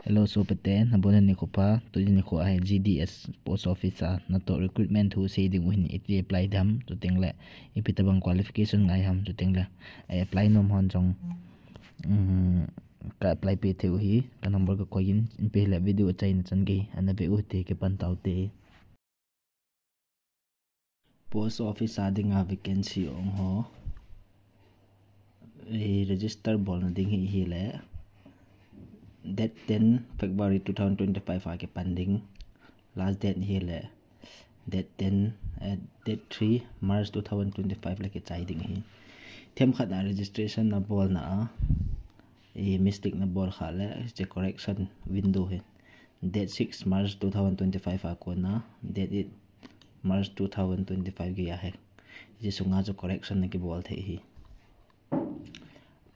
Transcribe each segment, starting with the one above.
Hello so pate na bonan ni ko pa to ni ko ai GDS post office na to recruitment hu say ding win it apply dam to tingle ipitabang qualification ngai ham to tingle ai apply nom hon jong ka apply pe the hi ka number ka koin in pe la video chai na chan ge ana be u te ke pan tau te post office adinga vacancy ong ho register bol na ding hi le date 10 February 2025 आगे pending last date here ले date 10 date 3 March 2025 लेके चाहिए ही थेम खाना registration ना बोल ना ये mistake ना बोल खाले इसे correction window है date 6 March 2025 आको ना date 8 March 2025 गया है ये सुंगा जो correction ना के बोल थे ही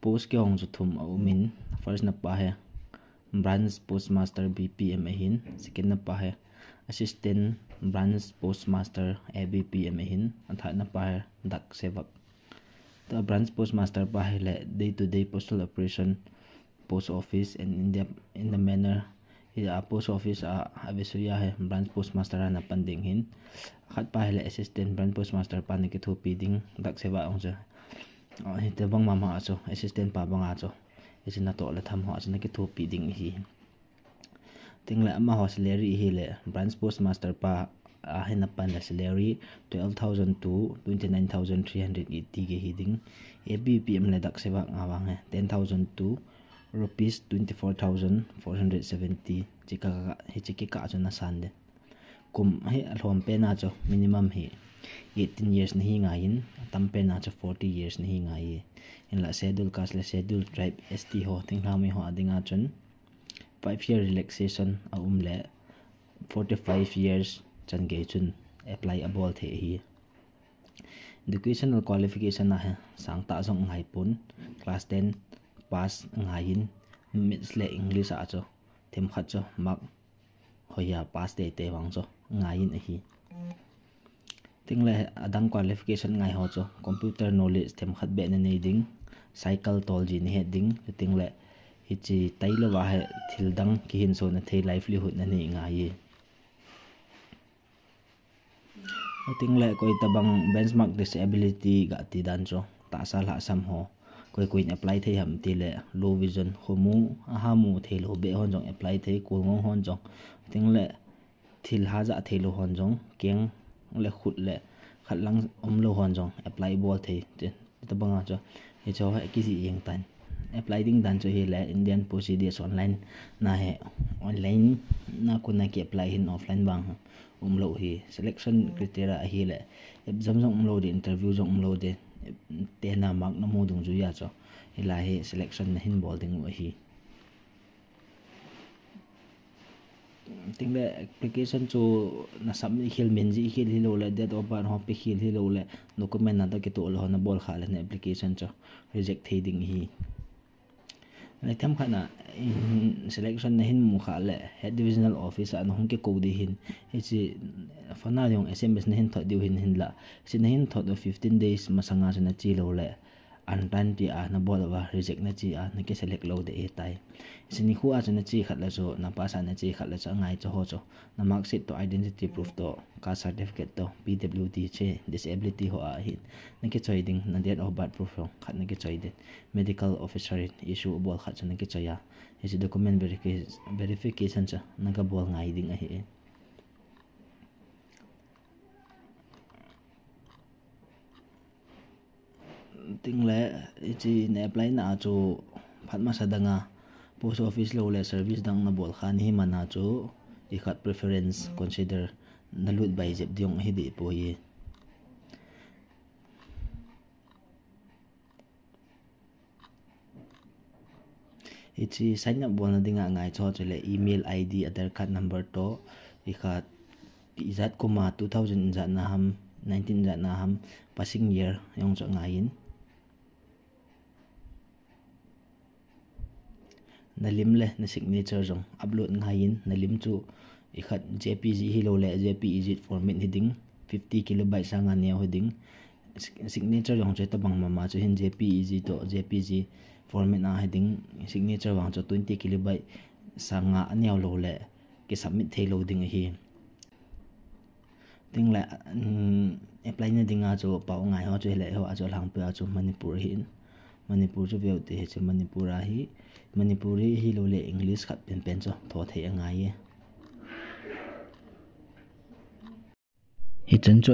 post के होंगे जो तुम उमिन first ना पा है branch postmaster BPM hin second na pa hai assistant branch postmaster ABPM hin antha na pa hai dak sevak the branch postmaster pa hai le day to day postal operation post office and in the manner post office abesuya hai branch postmaster na panding hin khat pa hai le assistant branch postmaster pa ne ke thu piding dak seva ong ja te bang mama acho assistant pa bang acho इसे ना तो ले थम हो असना के थोपी दिंग ही तिंगला अमा हो सैलरी ही ले ब्रांच पोस्ट मास्टर पा आहे न पन सैलरी 12,000 to 29,380 के ही दिंग ABPM ले दक सेवा आवांग है 10,000 to rupees 24,470 चिका हे चिके का जो ना सांदे कुम हे अलोम पे ना जो मिनिमम ही 18 years नहीं ngayin tampe na cha 40 years नहीं ngayi in la schedule caste la schedule tribe ST ho tinglami ho adinga chun 5-year relaxation a le 45 years chan ge chun apply abol the hi educational qualification na hai sang ta jong ngai pun class 10 pass ngayin maths le english a cho them khat cho mark hoya pass de te wang cho ngayin a hi tingle adang qualification ngai ho cho computer knowledge them khat be na nei ding cycle tol ji ni he ding tingle hi chi tailo wa he thildang ki hin so na thei livelihood na ni ngai tingle koi tabang benchmark disability ga ti dan cho ta sa la sam ho koi koi apply thei ham ti le low vision homu ahamu thei lo be hon jong apply thei ko ngong hon jong tingle thil ha ja thei lo hon jong keng le khut le khat lang lo hon jong apply bol the te banga cho he cho ha ki si yeng tan apply ding dan cho he le Indian procedures online na he online na ko na ki apply hin offline bang lo hi selection criteria hi le exam jong lo de interview jong lo de te na mark na mo dung ju ya cho he la he selection na hin bol ding hi tingle application cho na submit hil menji hil hilo le date of birth ho pe hil hilo le document na ta ke to lo na bol khala na application cho reject thei ding hi le tham khana selection na hin mu kha le head divisional office an hong ke ko di hin he chi fana yong SMS na hin tho diu hin la sin hin tho 15 days masanga na chi lo le antan ti a na bol wa reject na chi a na ke select lo de e tai sini khu a na chi khat la so na pass na chi khat la cha ngai cho ho cho na mark sheet to identity proof to ka certificate to PWD che disability ho a hin na ke choi ding na date of birth proof khat na ke choi de medical officer issue bol khat cha na ke choya isi document verification cha na ka bol ngai ding a hi tingle ichi ne apply na chu phatma sadanga post office lo le service dang na bol khan hi mana chu i khat preference consider na lut bai jeb diong hi di po ye ichi sign up bol na dinga ngai cho chele email ID aadhaar card number to i khat izat kuma 2000 za na ham 19 za na ham passing year yong cho ngain nalim le na signature jong upload ngain nalim chu ikhat JPG hi lo le JPEG format heading 50 kilobyte sanga ne heading signature jong che tabang mama chu hin JPEG to JPG format na heading signature wang cho 20 kilobyte sanga aniaw lo le ki submit thei lo ding hi ting la apply na dinga chu pau ngai ho chu le ho a chu lang pe a chu Manipur hin Manipur chu veu te chu Manipur a hi Manipuri hi lo le English khat pen pen chu tho thei angai ye hi chen chu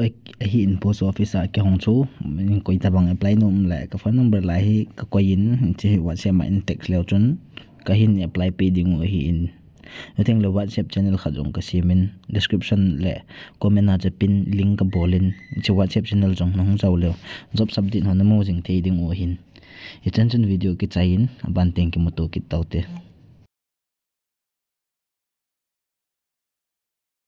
hi in post office a ke hong chu min koi ta bang apply nom la ka phone number la hi ka koin chi WhatsApp ma in text leo chun ka hin apply pe ding hi in Nothing le WhatsApp channel khajong ka simin description le comment na pin link ka bolin chi WhatsApp channel jong nong jaw le job subject hon mo jing thei ding o hin hi chen video ki chain ban teng ki moto ki taute